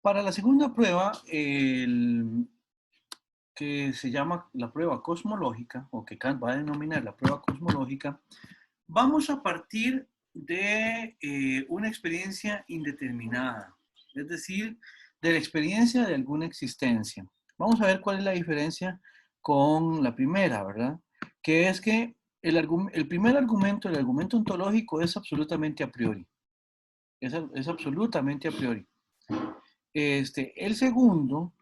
Para la segunda prueba, que se llama la prueba cosmológica, o que Kant va a denominar la prueba cosmológica, vamos a partir de una experiencia indeterminada, es decir, de la experiencia de alguna existencia. Vamos a ver cuál es la diferencia con la primera, ¿verdad? Que es que el primer argumento, el argumento ontológico, es absolutamente a priori. Es absolutamente a priori. El segundo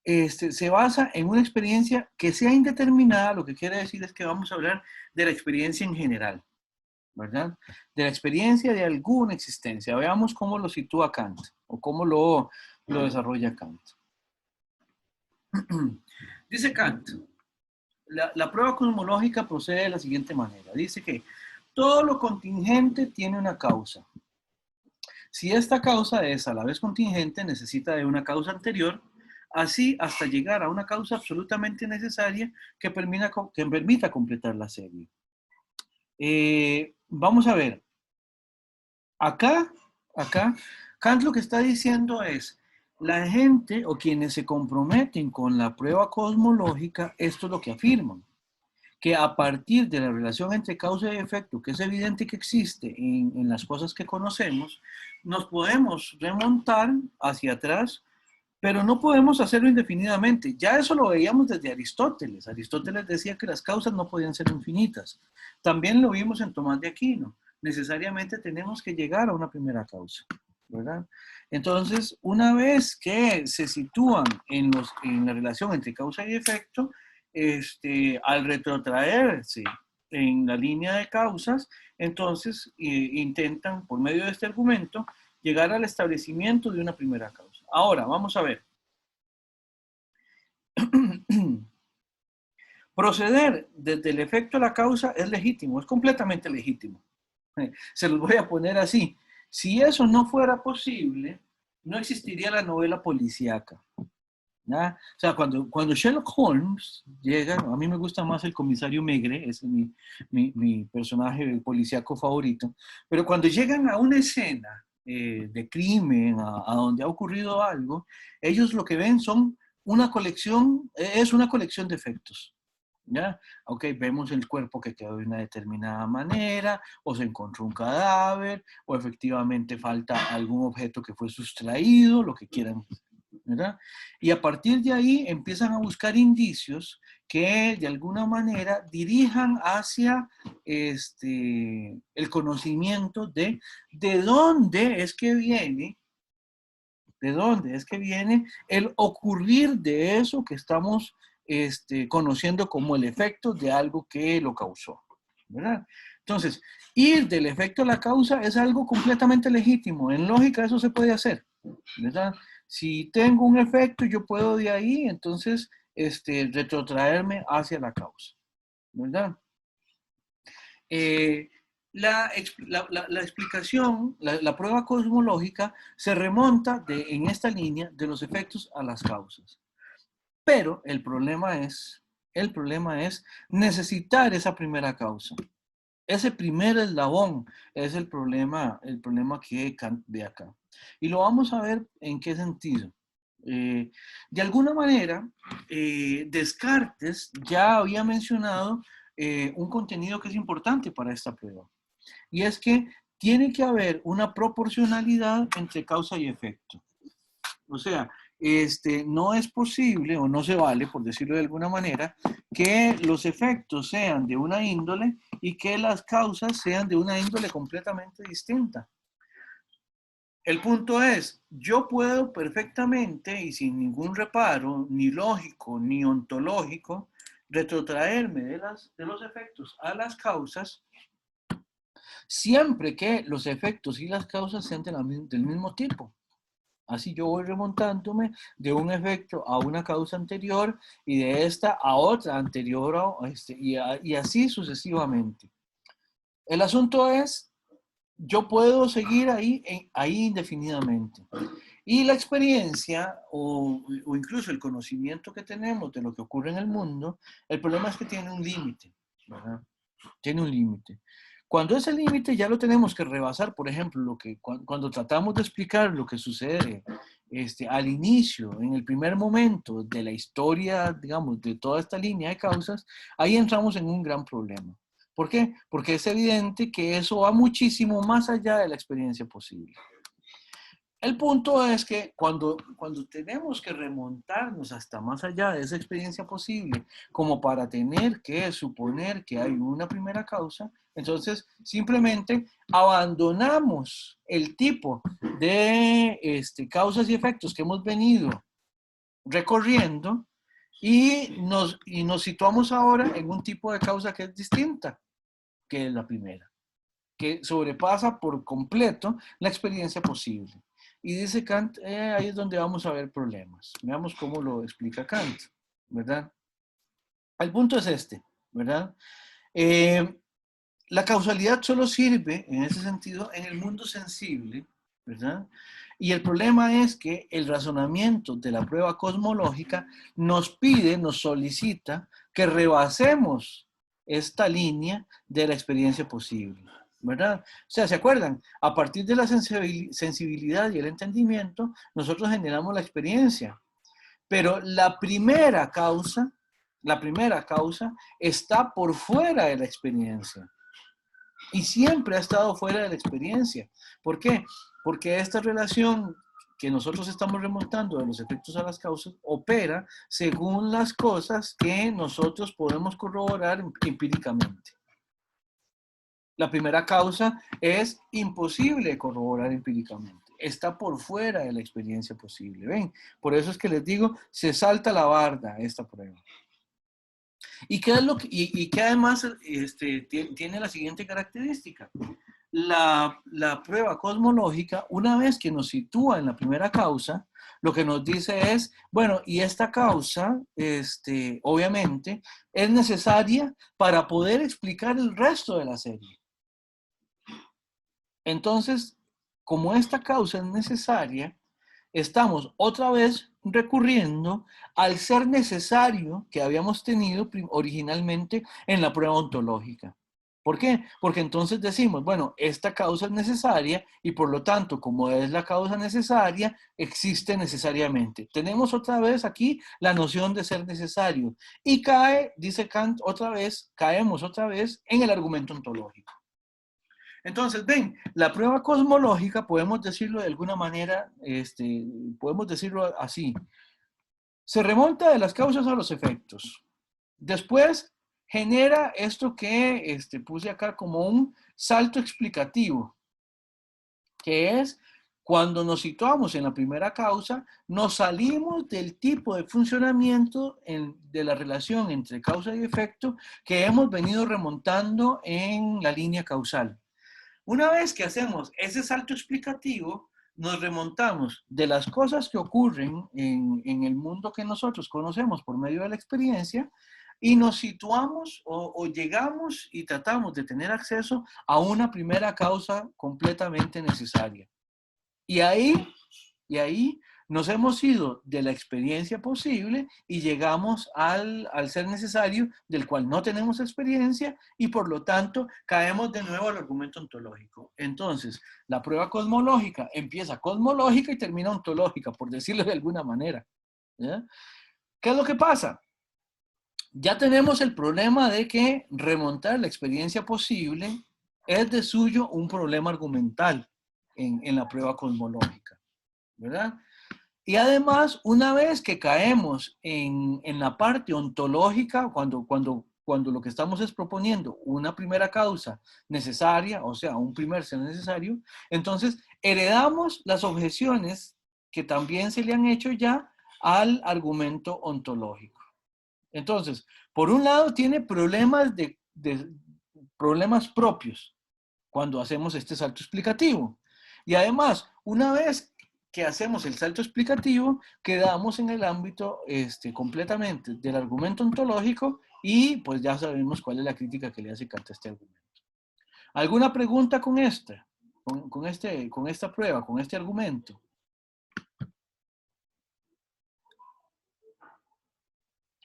se basa en una experiencia que sea indeterminada, lo que quiere decir es que vamos a hablar de la experiencia en general, ¿verdad? De la experiencia de alguna existencia. Veamos cómo lo sitúa Kant o cómo lo desarrolla Kant. Dice Kant, la prueba cosmológica procede de la siguiente manera. Dice que todo lo contingente tiene una causa. Si esta causa es a la vez contingente, necesita de una causa anterior, así hasta llegar a una causa absolutamente necesaria que permita completar la serie. Vamos a ver. Acá, Kant lo que está diciendo es, la gente o quienes se comprometen con la prueba cosmológica, esto es lo que afirman, que a partir de la relación entre causa y efecto, que es evidente que existe en las cosas que conocemos, nos podemos remontar hacia atrás, pero no podemos hacerlo indefinidamente. Ya eso lo veíamos desde Aristóteles. Aristóteles decía que las causas no podían ser infinitas. También lo vimos en Tomás de Aquino. Necesariamente tenemos que llegar a una primera causa, ¿verdad? Entonces, una vez que se sitúan en la relación entre causa y efecto, al retrotraerse en la línea de causas, entonces intentan, por medio de este argumento, llegar al establecimiento de una primera causa. Ahora, vamos a ver. Proceder desde el efecto a la causa es legítimo, es completamente legítimo. Se los voy a poner así. Si eso no fuera posible, no existiría la novela policíaca. ¿Ya? O sea, cuando Sherlock Holmes llega, a mí me gusta más el comisario Maigret, es mi personaje policíaco favorito, pero cuando llegan a una escena de crimen, a donde ha ocurrido algo, ellos lo que ven son una colección, es una colección de efectos. ¿Ya? Ok, vemos el cuerpo que quedó de una determinada manera, o se encontró un cadáver, o efectivamente falta algún objeto que fue sustraído, lo que quieran, ¿verdad? Y a partir de ahí empiezan a buscar indicios que de alguna manera dirijan hacia el conocimiento de dónde es que viene, de dónde es que viene el ocurrir de eso que estamos conociendo como el efecto de algo que lo causó, ¿verdad? Entonces, ir del efecto a la causa es algo completamente legítimo. En lógica eso se puede hacer, ¿verdad? Si tengo un efecto, yo puedo de ahí, entonces, retrotraerme hacia la causa, ¿verdad? La explicación, la prueba cosmológica se remonta en esta línea de los efectos a las causas. Pero el problema es necesitar esa primera causa. Ese primer eslabón es el problema que Kant ve acá. Y lo vamos a ver en qué sentido. De alguna manera, Descartes ya había mencionado un contenido que es importante para esta prueba. Y es que tiene que haber una proporcionalidad entre causa y efecto. O sea, no es posible o no se vale, por decirlo de alguna manera, que los efectos sean de una índole y que las causas sean de una índole completamente distinta. El punto es, yo puedo perfectamente y sin ningún reparo, ni lógico ni ontológico, retrotraerme de los efectos a las causas, siempre que los efectos y las causas sean del mismo tipo. Así yo voy remontándome de un efecto a una causa anterior y de esta a otra anterior y así sucesivamente. El asunto es, yo puedo seguir ahí indefinidamente. Y la experiencia o incluso el conocimiento que tenemos de lo que ocurre en el mundo, el problema es que tiene un límite, ¿verdad? Tiene un límite. Cuando ese límite ya lo tenemos que rebasar, por ejemplo, cuando tratamos de explicar lo que sucede al inicio, en el primer momento de la historia, digamos, de toda esta línea de causas, ahí entramos en un gran problema. ¿Por qué? Porque es evidente que eso va muchísimo más allá de la experiencia posible. El punto es que cuando tenemos que remontarnos hasta más allá de esa experiencia posible, como para tener que suponer que hay una primera causa, entonces simplemente abandonamos el tipo de causas y efectos que hemos venido recorriendo y nos situamos ahora en un tipo de causa que es distinta que la primera, que sobrepasa por completo la experiencia posible. Y dice Kant, ahí es donde vamos a ver problemas. Veamos cómo lo explica Kant, ¿verdad? El punto es este, ¿verdad? La causalidad solo sirve, en ese sentido, en el mundo sensible, ¿verdad? Y el problema es que el razonamiento de la prueba cosmológica nos pide, nos solicita que rebasemos esta línea de la experiencia posible, ¿verdad? O sea, ¿se acuerdan? A partir de la sensibilidad y el entendimiento, nosotros generamos la experiencia. Pero la primera causa está por fuera de la experiencia. Y siempre ha estado fuera de la experiencia. ¿Por qué? Porque esta relación que nosotros estamos remontando de los efectos a las causas opera según las cosas que nosotros podemos corroborar empíricamente. La primera causa es imposible corroborar empíricamente. Está por fuera de la experiencia posible. ¿Ven? Por eso es que les digo, se salta la barda esta prueba. ¿Y qué es lo que, y que además tiene la siguiente característica? La prueba cosmológica, una vez que nos sitúa en la primera causa, lo que nos dice es, bueno, y esta causa, obviamente, es necesaria para poder explicar el resto de la serie. Entonces, como esta causa es necesaria, estamos otra vez recurriendo al ser necesario que habíamos tenido originalmente en la prueba ontológica. ¿Por qué? Porque entonces decimos, bueno, esta causa es necesaria y por lo tanto, como es la causa necesaria, existe necesariamente. Tenemos otra vez aquí la noción de ser necesario y dice Kant otra vez, caemos otra vez en el argumento ontológico. Entonces, ven, la prueba cosmológica, podemos decirlo de alguna manera, podemos decirlo así, se remonta de las causas a los efectos. Después genera esto que puse acá como un salto explicativo, que es cuando nos situamos en la primera causa, nos salimos del tipo de funcionamiento de la relación entre causa y efecto que hemos venido remontando en la línea causal. Una vez que hacemos ese salto explicativo, nos remontamos de las cosas que ocurren en el mundo que nosotros conocemos por medio de la experiencia y nos situamos o llegamos y tratamos de tener acceso a una primera causa completamente necesaria. Y ahí nos hemos ido de la experiencia posible y llegamos al ser necesario, del cual no tenemos experiencia y por lo tanto caemos de nuevo al argumento ontológico. Entonces, la prueba cosmológica empieza cosmológica y termina ontológica, por decirlo de alguna manera. ¿Ya? ¿Qué es lo que pasa? Ya tenemos el problema de que remontar la experiencia posible es de suyo un problema argumental en la prueba cosmológica, ¿verdad? Y además, una vez que caemos en la parte ontológica, cuando lo que estamos es proponiendo una primera causa necesaria, o sea, un primer ser necesario, entonces heredamos las objeciones que también se le han hecho ya al argumento ontológico. Entonces, por un lado tiene problemas propios cuando hacemos este salto explicativo. Y además, una vez que hacemos el salto explicativo, quedamos en el ámbito completamente del argumento ontológico y pues ya sabemos cuál es la crítica que le hace Kant a este argumento. ¿Alguna pregunta con esta? Con esta prueba, con este argumento.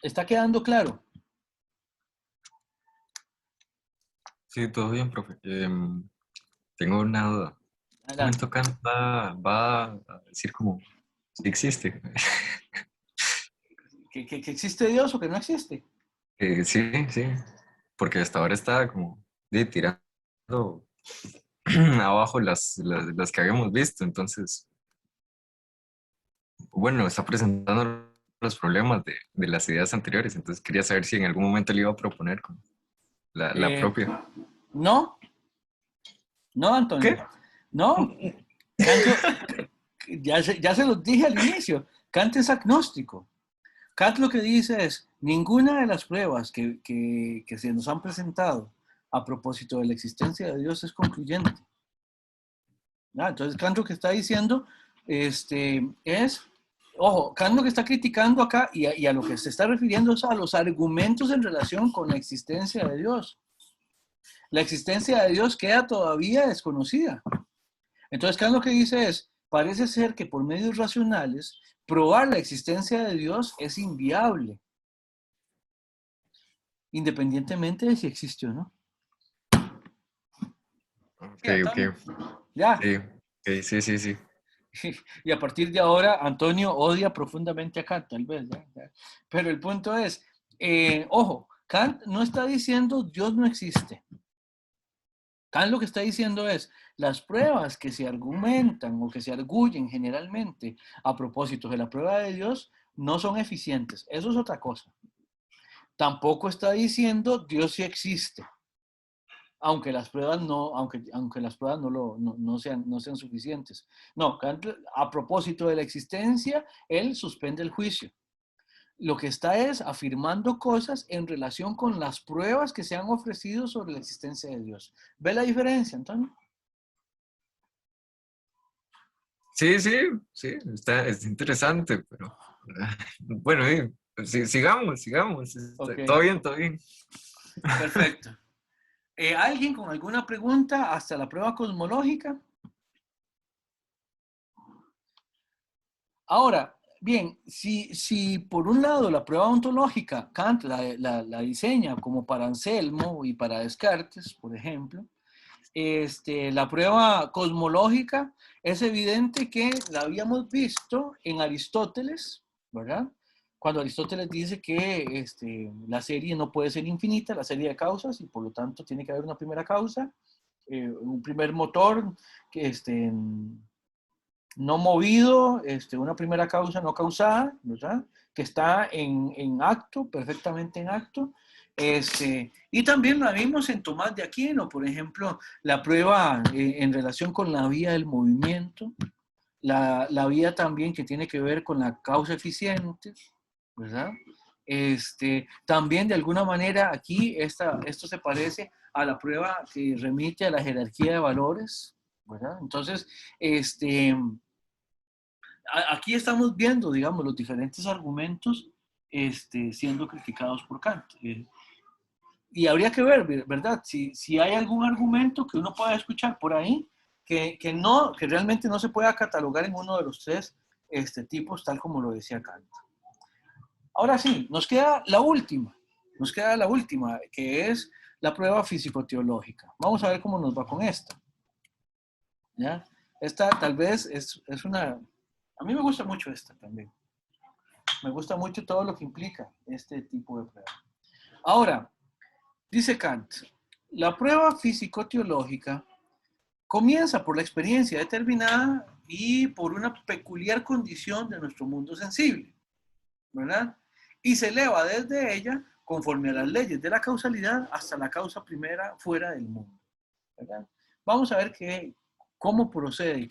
¿Está quedando claro? Sí, todo bien, profe. Tengo una duda. En este Adelante. momento Kant va a decir como Sí existe. ¿Que existe Dios o que no existe? Sí, sí. Porque hasta ahora está como tirando abajo las que habíamos visto. Entonces, bueno, está presentando los problemas de las ideas anteriores. Entonces quería saber si en algún momento le iba a proponer como la Eh, propia. no, no, Antonio. ¿Qué? No, Kant, ya se los dije al inicio, Kant es agnóstico. Kant lo que dice es, ninguna de las pruebas que se nos han presentado a propósito de la existencia de Dios es concluyente. Entonces, Kant lo que está diciendo es, ojo, Kant lo que está criticando acá y a lo que se está refiriendo es a los argumentos en relación con la existencia de Dios. La existencia de Dios queda todavía desconocida. Entonces, Kant lo que dice es, parece ser que por medios racionales, probar la existencia de Dios es inviable, independientemente de si existe o no. Ok, Sí, ok. Antonio. Ya. Sí, ok, sí, sí, sí. Y a partir de ahora, Antonio odia profundamente a Kant, tal vez. ¿Ya? Pero el punto es, ojo, Kant no está diciendo Dios no existe. Kant lo que está diciendo es, las pruebas que se argumentan o que se arguyen generalmente a propósito de la prueba de Dios no son eficientes. Eso es otra cosa. Tampoco está diciendo Dios sí existe, aunque las pruebas aunque las pruebas no sean suficientes. No, Kant, a propósito de la existencia, él suspende el juicio. Lo que está es afirmando cosas en relación con las pruebas que se han ofrecido sobre la existencia de Dios. ¿Ve la diferencia, Antonio? Sí, sí, sí, es interesante, pero bueno, sí, sigamos, sigamos. Ok, Todo bien, todo bien. perfecto. ¿Alguien con alguna pregunta hasta la prueba cosmológica? Ahora, bien, si por un lado la prueba ontológica Kant la diseña como para Anselmo y para Descartes, por ejemplo, la prueba cosmológica es evidente que la habíamos visto en Aristóteles, ¿verdad? Cuando Aristóteles dice que la serie no puede ser infinita, la serie de causas, y por lo tanto tiene que haber una primera causa, un primer motor que no movido, una primera causa no causada, ¿verdad? Que está en acto, perfectamente en acto. Y también la vimos en Tomás de Aquino, por ejemplo, la prueba en relación con la vía del movimiento, la vía también que tiene que ver con la causa eficiente, ¿verdad? También de alguna manera aquí esto se parece a la prueba que remite a la jerarquía de valores, ¿verdad? Entonces, aquí estamos viendo, digamos, los diferentes argumentos siendo criticados por Kant. Y habría que ver, ¿verdad? Si hay algún argumento que uno pueda escuchar por ahí que realmente no se pueda catalogar en uno de los tres tipos, tal como lo decía Kant. Ahora sí, nos queda la última, que es la prueba físico-teológica. Vamos a ver cómo nos va con esta. ¿Ya? Esta tal vez es una... A mí me gusta mucho esta también. Me gusta mucho todo lo que implica este tipo de prueba. Ahora, dice Kant, la prueba físico-teológica comienza por la experiencia determinada y por una peculiar condición de nuestro mundo sensible, ¿verdad? Y se eleva desde ella conforme a las leyes de la causalidad hasta la causa primera fuera del mundo, ¿verdad? Vamos a ver cómo procede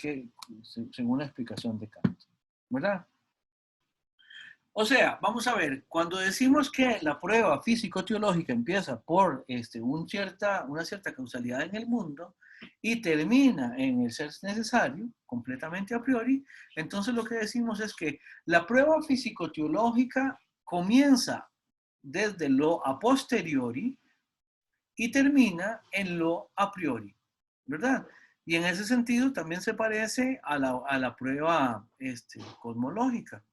según la explicación de Kant, ¿verdad? O sea, vamos a ver, cuando decimos que la prueba físico-teológica empieza por una cierta causalidad en el mundo y termina en el ser necesario, completamente a priori, entonces lo que decimos es que la prueba físico-teológica comienza desde lo a posteriori y termina en lo a priori, ¿verdad? Y en ese sentido también se parece a la prueba cosmológica,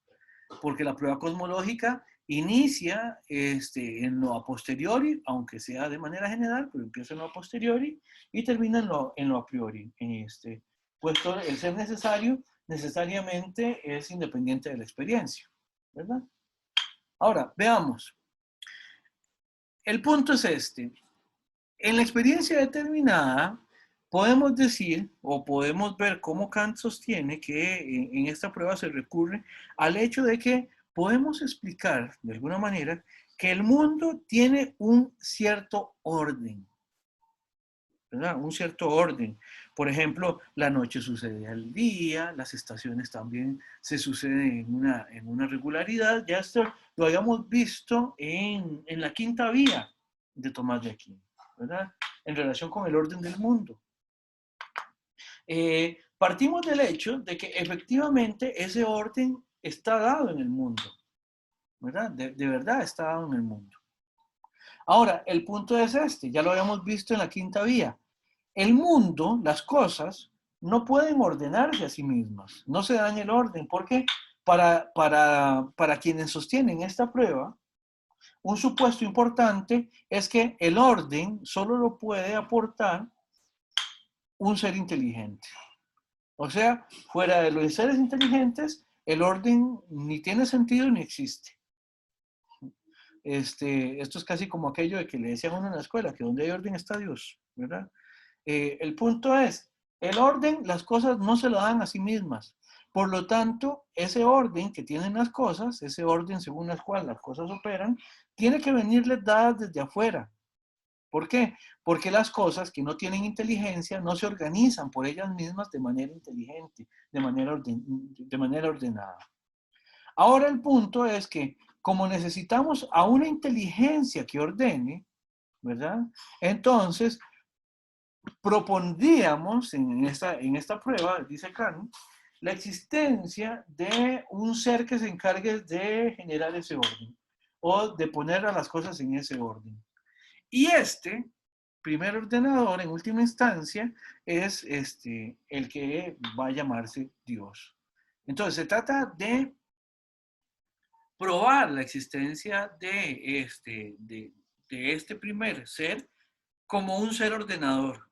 porque la prueba cosmológica inicia en lo a posteriori, aunque sea de manera general, pero empieza en lo a posteriori y termina en lo a priori. Puesto el ser necesario necesariamente es independiente de la experiencia, ¿verdad? Ahora, veamos. El punto es este. En la experiencia determinada, podemos decir o podemos ver cómo Kant sostiene que en esta prueba se recurre al hecho de que podemos explicar de alguna manera que el mundo tiene un cierto orden, ¿verdad? Un cierto orden. Por ejemplo, la noche sucede al día, las estaciones también se suceden en una regularidad. Ya esto lo habíamos visto en la quinta vía de Tomás de Aquino, ¿verdad? En relación con el orden del mundo. Partimos del hecho de que efectivamente ese orden está dado en el mundo, ¿verdad? De verdad está dado en el mundo. Ahora, el punto es este, ya lo habíamos visto en la quinta vía. El mundo, las cosas, no pueden ordenarse a sí mismas, no se dan el orden, porque para quienes sostienen esta prueba, un supuesto importante es que el orden solo lo puede aportar un ser inteligente. O sea, fuera de los seres inteligentes, el orden ni tiene sentido ni existe. Esto es casi como aquello de que le decían a uno en la escuela, que donde hay orden está Dios, ¿verdad? El punto es, el orden, las cosas no se lo dan a sí mismas. Por lo tanto, ese orden que tienen las cosas, ese orden según el cual las cosas operan, tiene que venirles dadas desde afuera. ¿Por qué? Porque las cosas que no tienen inteligencia no se organizan por ellas mismas de manera inteligente, de manera ordenada. Ahora el punto es que como necesitamos a una inteligencia que ordene, ¿verdad? Entonces, propondríamos en esta prueba, dice Kant, la existencia de un ser que se encargue de generar ese orden o de poner a las cosas en ese orden. Y este primer ordenador, en última instancia, es el que va a llamarse Dios. Entonces, se trata de probar la existencia de este primer ser como un ser ordenador.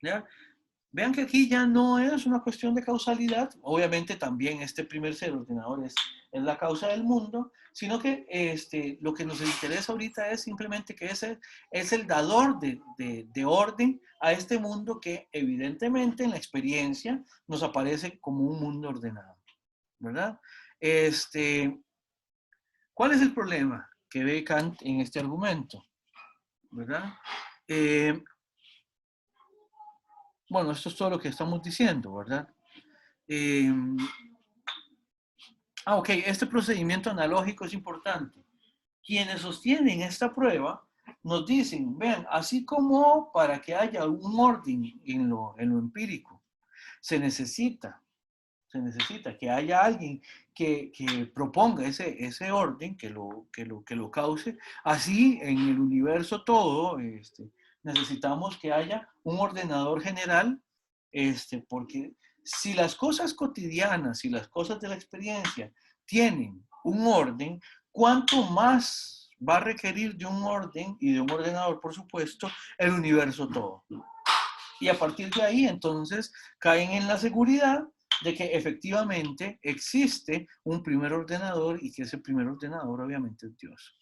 ¿Ya? Vean que aquí ya no es una cuestión de causalidad, obviamente también este primer ser ordenador es la causa del mundo, sino que lo que nos interesa ahorita es simplemente que ese es el dador de orden a este mundo que evidentemente en la experiencia nos aparece como un mundo ordenado, ¿verdad? ¿Cuál es el problema que ve Kant en este argumento? ¿Verdad? Bueno, esto es todo lo que estamos diciendo, ¿verdad? Ok, este procedimiento analógico es importante. Quienes sostienen esta prueba nos dicen, vean, así como para que haya un orden en lo empírico, se necesita que haya alguien que proponga ese orden, que lo cause. Así, en el universo todo, necesitamos que haya un ordenador general, porque si las cosas cotidianas, si las cosas de la experiencia tienen un orden, ¿cuánto más va a requerir de un orden y de un ordenador, por supuesto, el universo todo? Y a partir de ahí, entonces, caen en la seguridad de que efectivamente existe un primer ordenador y que ese primer ordenador obviamente es Dios.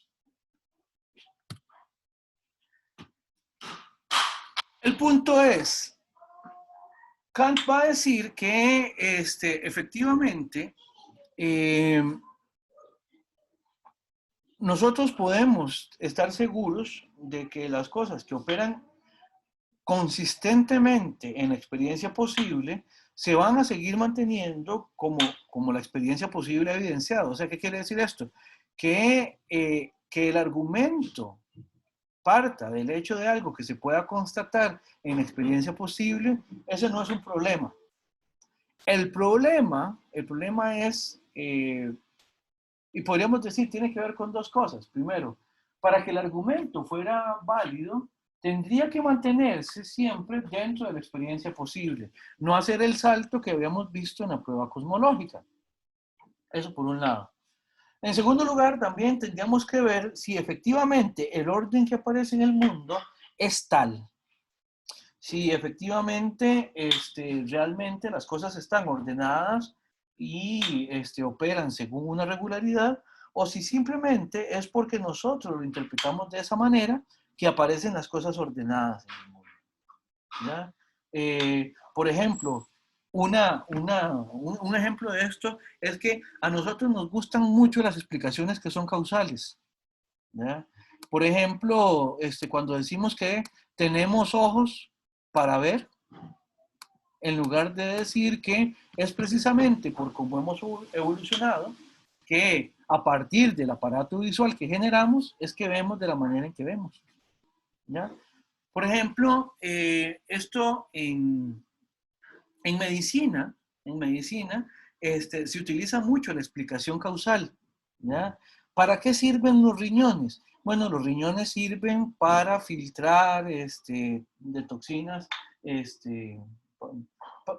El punto es, Kant va a decir que efectivamente nosotros podemos estar seguros de que las cosas que operan consistentemente en la experiencia posible se van a seguir manteniendo como la experiencia posible ha evidenciado. O sea, ¿qué quiere decir esto? Que el argumento parta del hecho de algo que se pueda constatar en la experiencia posible, eso no es un problema. El problema es, y podríamos decir, tiene que ver con dos cosas. Primero, para que el argumento fuera válido, tendría que mantenerse siempre dentro de la experiencia posible, no hacer el salto que habíamos visto en la prueba cosmológica. Eso por un lado. En segundo lugar, también tendríamos que ver si efectivamente el orden que aparece en el mundo es tal. si efectivamente realmente las cosas están ordenadas y operan según una regularidad, o si simplemente es porque nosotros lo interpretamos de esa manera que aparecen las cosas ordenadas en el mundo. ¿Ya? Por ejemplo, un ejemplo de esto es que a nosotros nos gustan mucho las explicaciones que son causales. ¿Ya? Por ejemplo, cuando decimos que tenemos ojos para ver, en lugar de decir que es precisamente por cómo hemos evolucionado, que a partir del aparato visual que generamos es que vemos de la manera en que vemos. ¿Ya? Por ejemplo, esto en medicina se utiliza mucho la explicación causal. ¿Ya? ¿Para qué sirven los riñones? Bueno, los riñones sirven para filtrar de toxinas,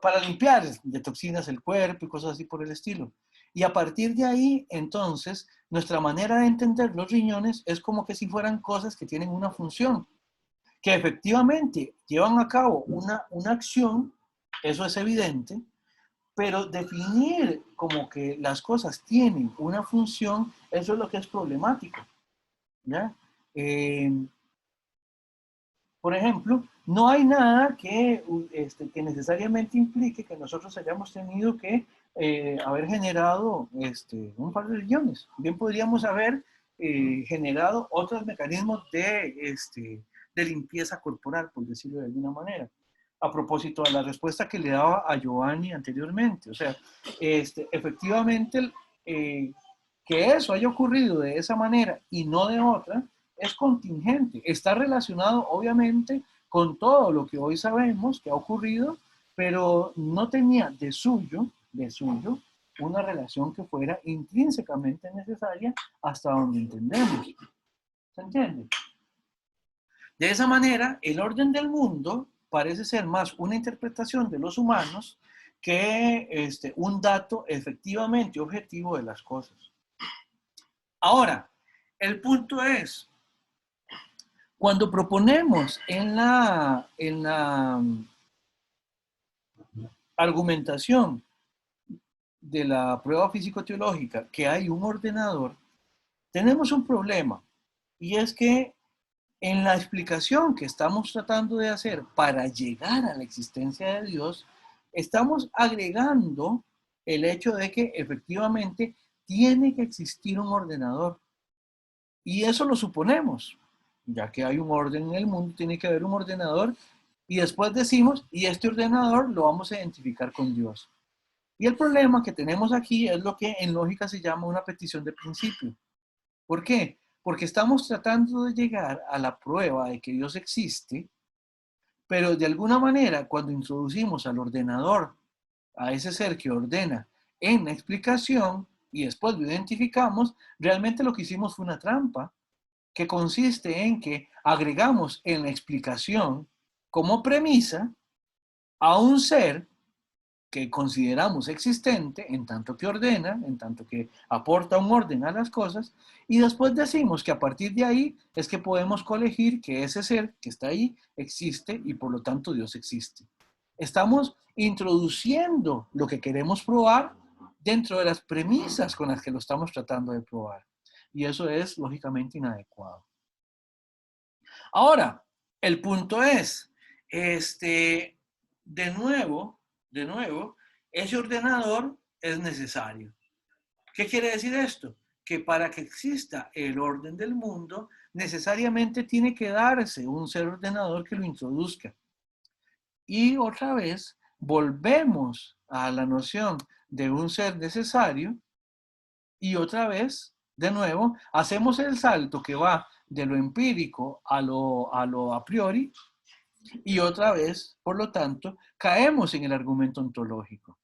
para limpiar de toxinas el cuerpo y cosas así por el estilo. Y a partir de ahí, entonces, nuestra manera de entender los riñones es como que si fueran cosas que tienen una función, que efectivamente llevan a cabo una acción, eso es evidente, pero definir como que las cosas tienen una función, eso es lo que es problemático. ¿Ya? Eh, por ejemplo, no hay nada que necesariamente implique que nosotros hayamos tenido que haber generado un par de riñones. Bien podríamos haber generado otros mecanismos de limpieza corporal, por decirlo de alguna manera. A propósito de la respuesta que le daba a Giovanni anteriormente. O sea, efectivamente, eh, que eso haya ocurrido de esa manera y no de otra, es contingente, está relacionado obviamente con todo lo que hoy sabemos que ha ocurrido, pero no tenía de suyo, una relación que fuera intrínsecamente necesaria hasta donde entendemos. ¿Se entiende? De esa manera, el orden del mundo parece ser más una interpretación de los humanos que un dato efectivamente objetivo de las cosas. Ahora, el punto es, cuando proponemos en la argumentación de la prueba físico-teológica que hay un ordenador, tenemos un problema, y es que en la explicación que estamos tratando de hacer para llegar a la existencia de Dios, estamos agregando el hecho de que efectivamente tiene que existir un ordenador. Y eso lo suponemos, ya que hay un orden en el mundo, tiene que haber un ordenador, y después decimos, y este ordenador lo vamos a identificar con Dios. Y el problema que tenemos aquí es lo que en lógica se llama una petición de principio. ¿Por qué? Porque estamos tratando de llegar a la prueba de que Dios existe, pero de alguna manera cuando introducimos al ordenador, a ese ser que ordena en la explicación, y después lo identificamos, realmente lo que hicimos fue una trampa, que consiste en que agregamos en la explicación como premisa a un ser que consideramos existente, en tanto que ordena, en tanto que aporta un orden a las cosas, y después decimos que a partir de ahí es que podemos colegir que ese ser que está ahí existe y por lo tanto Dios existe. Estamos introduciendo lo que queremos probar dentro de las premisas con las que lo estamos tratando de probar. Y eso es lógicamente inadecuado. Ahora, el punto es, de nuevo, ese ordenador es necesario. ¿Qué quiere decir esto? Que para que exista el orden del mundo, necesariamente tiene que darse un ser ordenador que lo introduzca. Y otra vez, volvemos a la noción de un ser necesario y otra vez, de nuevo, hacemos el salto que va de lo empírico a lo a priori, y otra vez, por lo tanto, caemos en el argumento ontológico.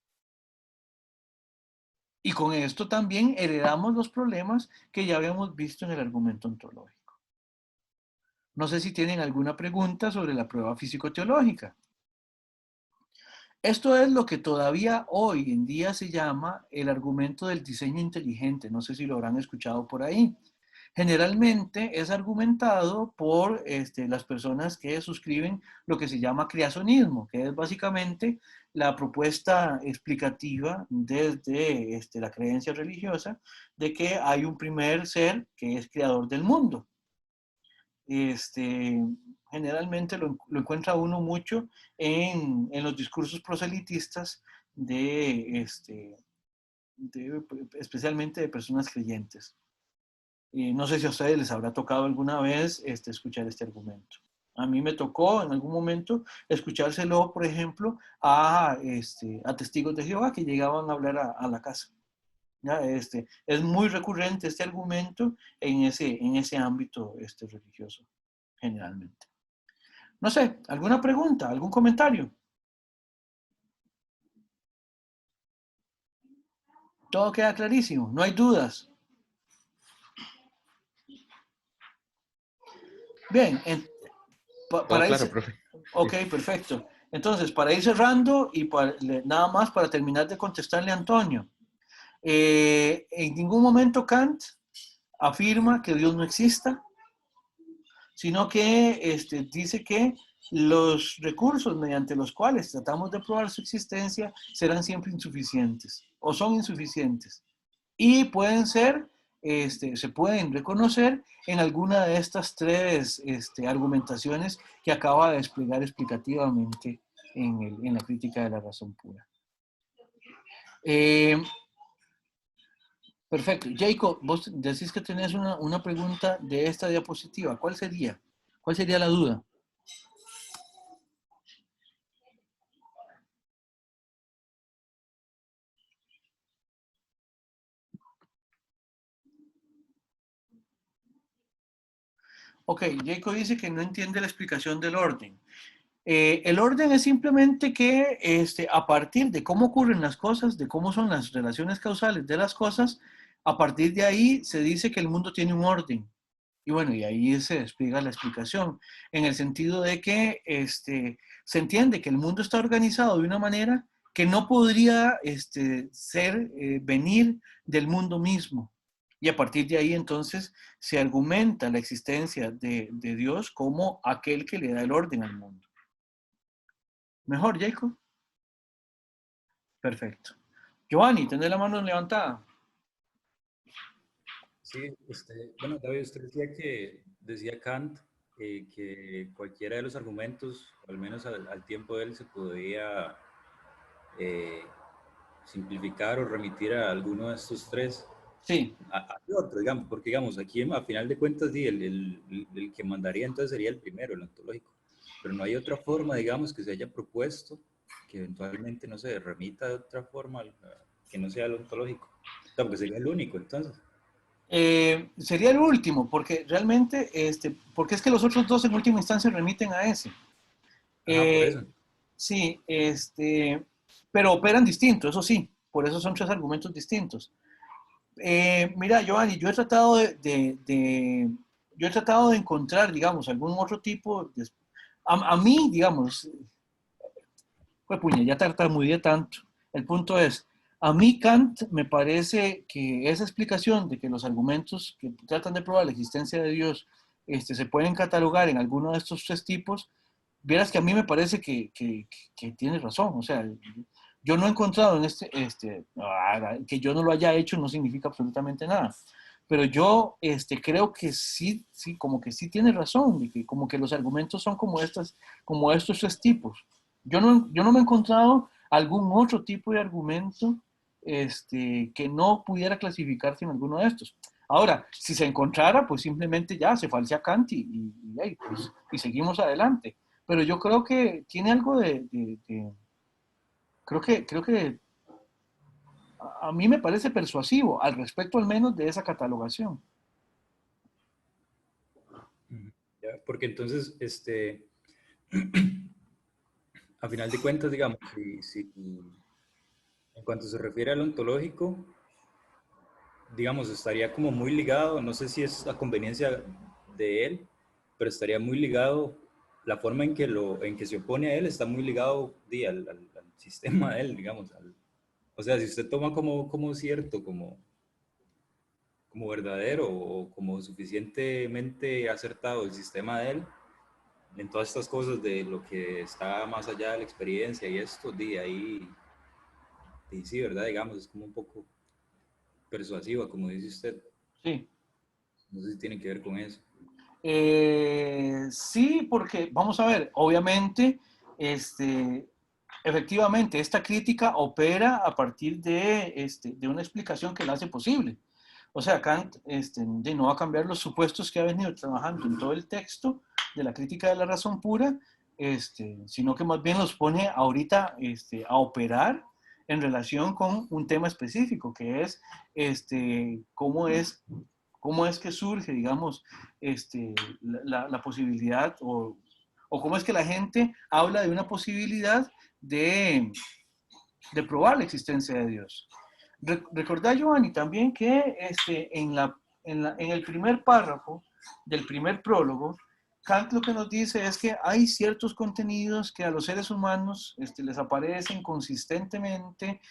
Y con esto también heredamos los problemas que ya habíamos visto en el argumento ontológico. No sé si tienen alguna pregunta sobre la prueba físico-teológica. Esto es lo que todavía hoy en día se llama el argumento del diseño inteligente. No sé si lo habrán escuchado por ahí. Generalmente es argumentado por las personas que suscriben lo que se llama creacionismo, que es básicamente la propuesta explicativa desde la creencia religiosa de que hay un primer ser que es creador del mundo. Generalmente lo encuentra uno mucho en los discursos proselitistas especialmente de personas creyentes. No sé si a ustedes les habrá tocado alguna vez escuchar este argumento. A mí me tocó en algún momento escuchárselo, por ejemplo, a testigos de Jehová que llegaban a hablar a la casa. ¿Ya? Es muy recurrente este argumento en ese ámbito religioso, generalmente. No sé, ¿alguna pregunta? ¿Algún comentario? Todo queda clarísimo, no hay dudas. Bien, Todo para ir, claro, profe. ok, perfecto. Entonces, para ir cerrando y nada más para terminar de contestarle a Antonio, en ningún momento Kant afirma que Dios no exista, sino que dice que los recursos mediante los cuales tratamos de probar su existencia serán siempre insuficientes o son insuficientes y pueden ser, se pueden reconocer en alguna de estas tres argumentaciones que acaba de desplegar explicativamente en la crítica de la razón pura. Perfecto. Jacob, vos decís que tenés una pregunta de esta diapositiva. ¿Cuál sería? ¿Cuál sería la duda? Ok, Jacob dice que no entiende la explicación del orden. El orden es simplemente que a partir de cómo ocurren las cosas, de cómo son las relaciones causales de las cosas, a partir de ahí se dice que el mundo tiene un orden. Y bueno, y ahí se despliega la explicación, en el sentido de que se entiende que el mundo está organizado de una manera que no podría venir del mundo mismo. Y a partir de ahí entonces se argumenta la existencia de Dios como aquel que le da el orden al mundo. ¿Mejor, Jacob? Perfecto. Giovanni, tenés la mano levantada. Sí, bueno, David, usted decía decía Kant, que cualquiera de los argumentos, o al menos al tiempo de él, se podía eh, simplificar o remitir a alguno de estos tres. Sí. A otro, digamos, porque digamos, aquí a final de cuentas, sí, el que mandaría entonces sería el primero, el ontológico. Pero no hay otra forma, digamos, que se haya propuesto que eventualmente, no se remita de otra forma que no sea el ontológico. O sea, porque sería el único, entonces. Sería el último, porque realmente, porque es que los otros dos en última instancia remiten a ese. Ajá, por Eh, eso. sí, pero operan distinto, eso sí, por eso son tres argumentos distintos. Mira, Giovanni, yo he tratado de encontrar, digamos, algún otro tipo de... A mí, digamos, pues puña, ya tartamudeé tanto. El punto es, a mí Kant me parece que esa explicación de que los argumentos que tratan de probar la existencia de Dios se pueden catalogar en alguno de estos tres tipos, vieras que a mí me parece que tiene razón. O sea, yo no he encontrado en que yo no lo haya hecho no significa absolutamente nada. Pero yo creo que sí, sí, como que sí tiene razón, de que como que los argumentos son como estos tres tipos. Yo no me he encontrado algún otro tipo de argumento que no pudiera clasificarse en alguno de estos. Ahora, si se encontrara, pues simplemente ya se falsea Kant y seguimos adelante. Pero yo creo que tiene algo creo que a mí me parece persuasivo, al respecto al menos de esa catalogación. Ya, porque entonces, a final de cuentas, digamos, en cuanto se refiere al ontológico, digamos, estaría como muy ligado, no sé si es a conveniencia de él, pero estaría muy ligado, la forma en que se opone a él está muy ligado al sistema de él, digamos. O sea, si usted toma como cierto, como como verdadero o como suficientemente acertado el sistema de él en todas estas cosas de lo que está más allá de la experiencia y esto, de ahí, de, sí, ¿verdad? Digamos, es como un poco persuasiva, como dice usted. Sí. No sé si tiene que ver con eso. Sí, porque vamos a ver, obviamente, efectivamente, esta crítica opera a partir de una explicación que la hace posible. O sea, Kant no va a cambiar los supuestos que ha venido trabajando en todo el texto de la crítica de la razón pura, sino que más bien los pone ahorita a operar en relación con un tema específico, que es cómo es, cómo es que surge, digamos, la posibilidad o cómo es que la gente habla de una posibilidad de probar la existencia de Dios. Recordá, Giovanni, también que en el primer párrafo del primer prólogo, Kant lo que nos dice es que hay ciertos contenidos que a los seres humanos les aparecen consistentemente,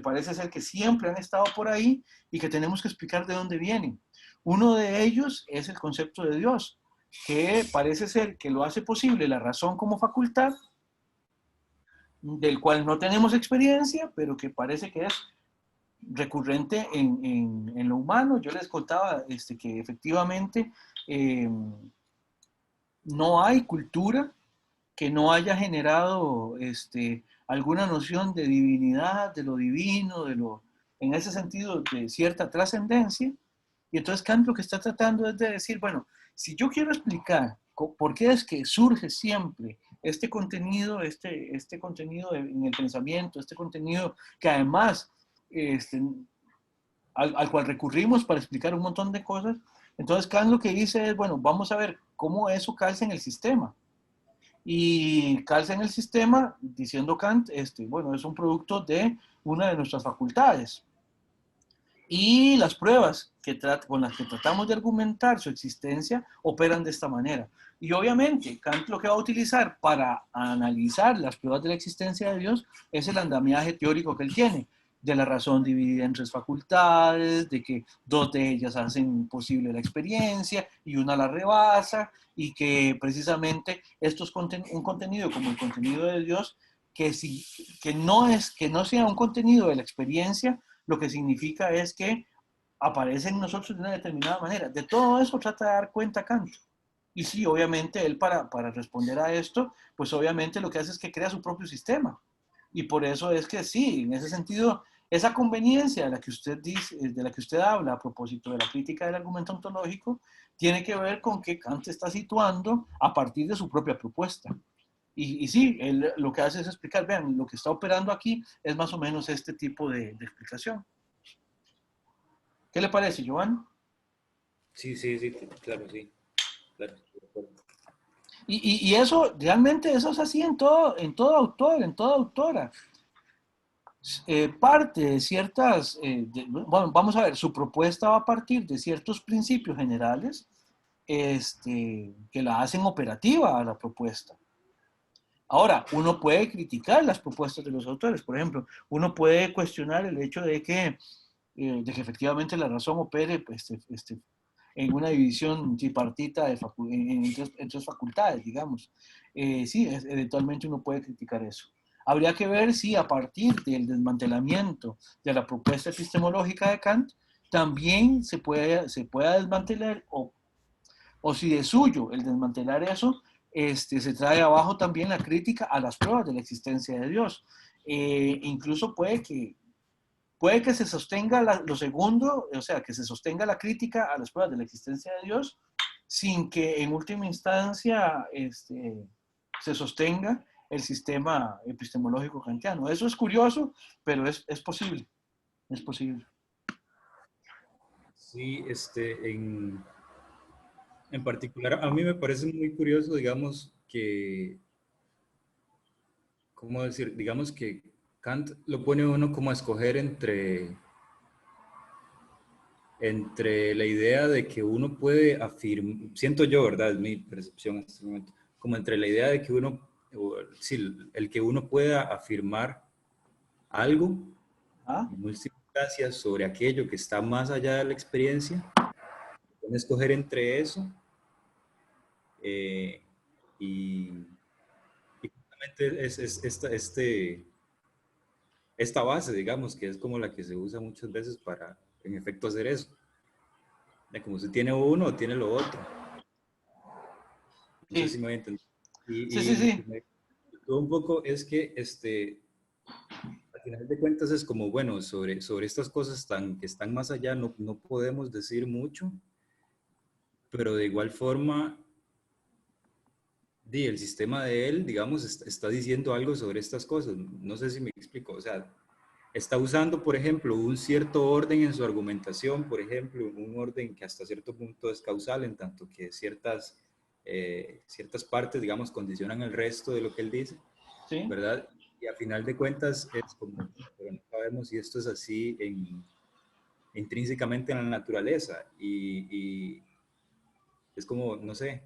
parece ser que siempre han estado por ahí y que tenemos que explicar de dónde vienen. Uno de ellos es el concepto de Dios, que parece ser que lo hace posible la razón como facultad, del cual no tenemos experiencia, pero que parece que es recurrente en lo humano. Yo les contaba que efectivamente no hay cultura que no haya generado alguna noción de divinidad, de lo divino, en ese sentido, de cierta trascendencia. Y entonces Kant lo que está tratando es de decir, bueno, si yo quiero explicar por qué es que surge siempre este contenido, este contenido en el pensamiento, este contenido que además al cual recurrimos para explicar un montón de cosas, entonces Kant lo que dice es, bueno, vamos a ver cómo eso calza en el sistema. Y calza en el sistema, diciendo Kant, bueno, es un producto de una de nuestras facultades. Y las pruebas con las que tratamos de argumentar su existencia operan de esta manera. Y obviamente, Kant lo que va a utilizar para analizar las pruebas de la existencia de Dios es el andamiaje teórico que él tiene, de la razón dividida en tres facultades, de que dos de ellas hacen posible la experiencia y una la rebasa, y que precisamente esto es un contenido como el contenido de Dios, que no sea un contenido de la experiencia, lo que significa es que aparece en nosotros de una determinada manera. De todo eso trata de dar cuenta Kant. Y sí, obviamente él para responder a esto, pues obviamente lo que hace es que crea su propio sistema. Y por eso es que sí, en ese sentido, esa conveniencia de la que usted dice, de la que usted habla a propósito de la crítica del argumento ontológico, tiene que ver con que Kant está situando a partir de su propia propuesta. Y sí, él lo que hace es explicar, vean, lo que está operando aquí es más o menos este tipo de explicación. ¿Qué le parece, Joan? Sí, sí, sí, claro, sí. Claro. Y eso, realmente eso es así en todo autor, en toda autora. Parte de ciertas, bueno, vamos a ver, su propuesta va a partir de ciertos principios generales que la hacen operativa a la propuesta. Ahora, uno puede criticar las propuestas de los autores. Por ejemplo, uno puede cuestionar el hecho de que efectivamente la razón opere pues, en una división tripartita en tres facultades, digamos. Sí, eventualmente uno puede criticar eso. Habría que ver si a partir del desmantelamiento de la propuesta epistemológica de Kant también se pueda desmantelar o si de suyo el desmantelar eso se trae abajo también la crítica a las pruebas de la existencia de Dios. Incluso puede que se sostenga lo segundo, o sea, que se sostenga la crítica a las pruebas de la existencia de Dios, sin que en última instancia se sostenga el sistema epistemológico kantiano. Eso es curioso, pero es posible. Es posible. Sí, en particular, a mí me parece muy curioso, digamos, que, ¿cómo decir? Digamos que Kant lo pone uno como a escoger entre la idea de que uno puede afirmar, siento yo, ¿verdad? Es mi percepción en este momento, como entre la idea de que uno, sí, el que uno pueda afirmar algo, ¿Ah? gracias sobre aquello que está más allá de la experiencia. Pueden escoger entre eso y, y justamente es esta base, digamos, que es como la que se usa muchas veces para, en efecto, hacer eso. De como si tiene uno o tiene lo otro. No sé si Sí, me voy a entender. sí, Y sí, lo que sí. me gustó un poco es que al final de cuentas es como, bueno, sobre estas cosas que están más allá no podemos decir mucho, pero de igual forma, el sistema de él, digamos, está diciendo algo sobre estas cosas. No sé si me explico. O sea, está usando, por ejemplo, un cierto orden en su argumentación, por ejemplo, un orden que hasta cierto punto es causal, en tanto que ciertas partes, digamos, condicionan el resto de lo que él dice, Sí. ¿verdad? Y a final de cuentas es como, pero no sabemos si esto es así intrínsecamente en la naturaleza. Y es como, no sé.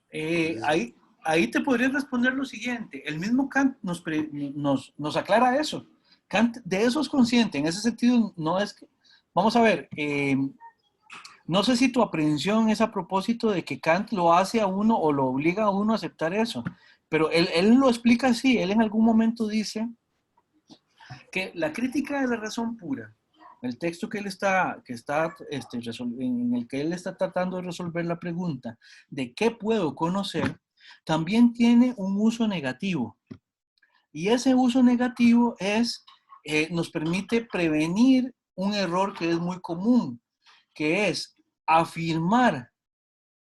Entonces, Ahí te podría responder lo siguiente. El mismo Kant nos aclara eso. Kant de eso es consciente. En ese sentido, no es que... Vamos a ver, no sé si tu aprehensión es a propósito de que Kant lo hace a uno o lo obliga a uno a aceptar eso, pero él lo explica así. Él en algún momento dice que la crítica de la razón pura, el texto en el que él está tratando de resolver la pregunta de qué puedo conocer, también tiene un uso negativo. Y ese uso negativo nos permite prevenir un error que es muy común, que es afirmar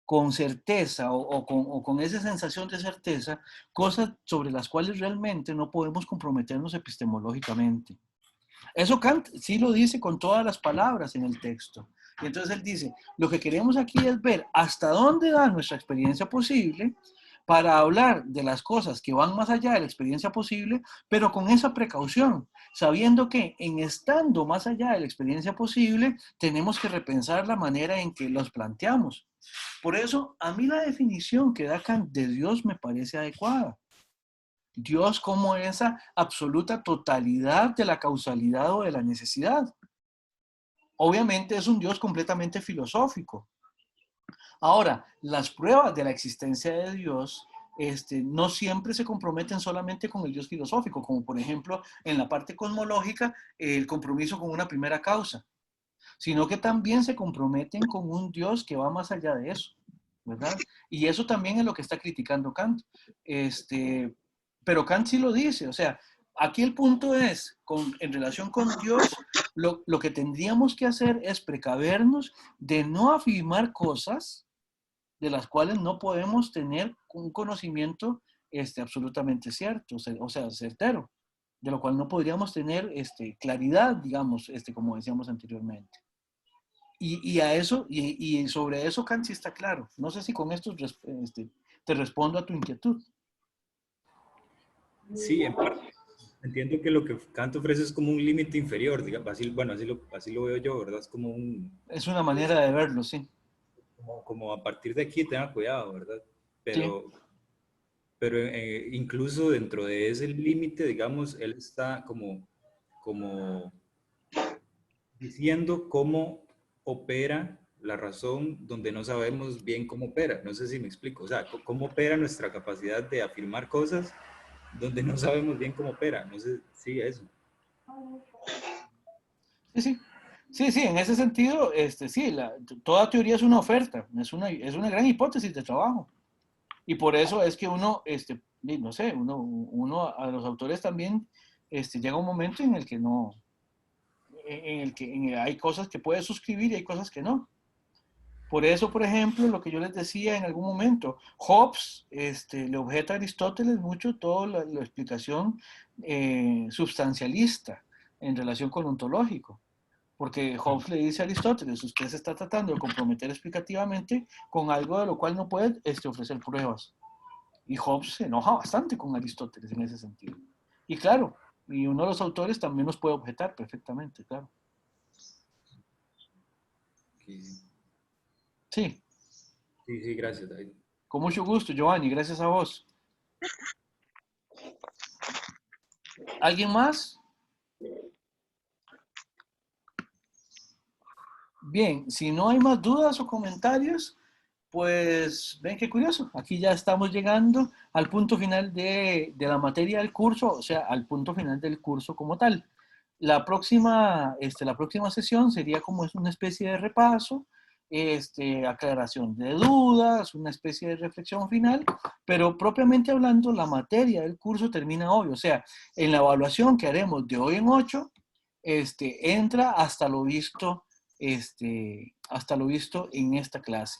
con certeza o con esa sensación de certeza cosas sobre las cuales realmente no podemos comprometernos epistemológicamente. Eso Kant sí lo dice con todas las palabras en el texto. Y entonces él dice, lo que queremos aquí es ver hasta dónde da nuestra experiencia posible para hablar de las cosas que van más allá de la experiencia posible, pero con esa precaución, sabiendo que en estando más allá de la experiencia posible, tenemos que repensar la manera en que los planteamos. Por eso, a mí la definición que da Kant de Dios me parece adecuada. Dios como esa absoluta totalidad de la causalidad o de la necesidad. Obviamente es un Dios completamente filosófico. Ahora, las pruebas de la existencia de Dios no siempre se comprometen solamente con el Dios filosófico, como por ejemplo en la parte cosmológica el compromiso con una primera causa, sino que también se comprometen con un Dios que va más allá de eso, ¿verdad? Y eso también es lo que está criticando Kant. Pero Kant sí lo dice, o sea, aquí el punto es, en relación con Dios, lo que tendríamos que hacer es precavernos de no afirmar cosas de las cuales no podemos tener un conocimiento absolutamente cierto, o sea, certero, de lo cual no podríamos tener claridad, digamos, como decíamos anteriormente. Y a eso, y sobre eso Kant sí está claro. No sé si con esto te respondo a tu inquietud. sí, en parte. Entiendo que lo que Kant ofrece es como un límite inferior, digamos, así, bueno, así lo veo yo, ¿verdad? Es como Es una manera de verlo, sí. como a partir de aquí tenga cuidado, ¿verdad? Sí, Pero incluso dentro de ese límite, digamos, él está como diciendo cómo opera la razón donde no sabemos bien cómo opera. No sé si me explico. O sea, cómo opera nuestra capacidad de afirmar cosas donde no sabemos bien cómo opera. No sé si eso. sí, sí. Sí, sí, en ese sentido, sí, toda teoría es una oferta, es una gran hipótesis de trabajo. Y por eso es que uno, no sé, uno a los autores también llega un momento en el que no, hay cosas que puedes suscribir y hay cosas que no. Por eso, por ejemplo, lo que yo les decía en algún momento, Hobbes le objeta a Aristóteles mucho toda la explicación substancialista en relación con lo ontológico. Porque Hobbes le dice a Aristóteles, usted se está tratando de comprometer explicativamente con algo de lo cual no puede ofrecer pruebas. Y Hobbes se enoja bastante con Aristóteles en ese sentido. Y claro, y uno de los autores también nos puede objetar perfectamente, claro. Sí, Sí, sí, sí, gracias, David. con mucho gusto, Giovanni, gracias a vos. ¿Alguien más? Bien, si no hay más dudas o comentarios, pues ven qué curioso. Aquí ya estamos llegando al punto final de la materia del curso, o sea, al punto final del curso como tal. La próxima sesión sería como es una especie de repaso, aclaración de dudas, una especie de reflexión final, pero propiamente hablando, la materia del curso termina hoy. O sea, en la evaluación que haremos de hoy en 8, entra hasta lo visto en esta clase.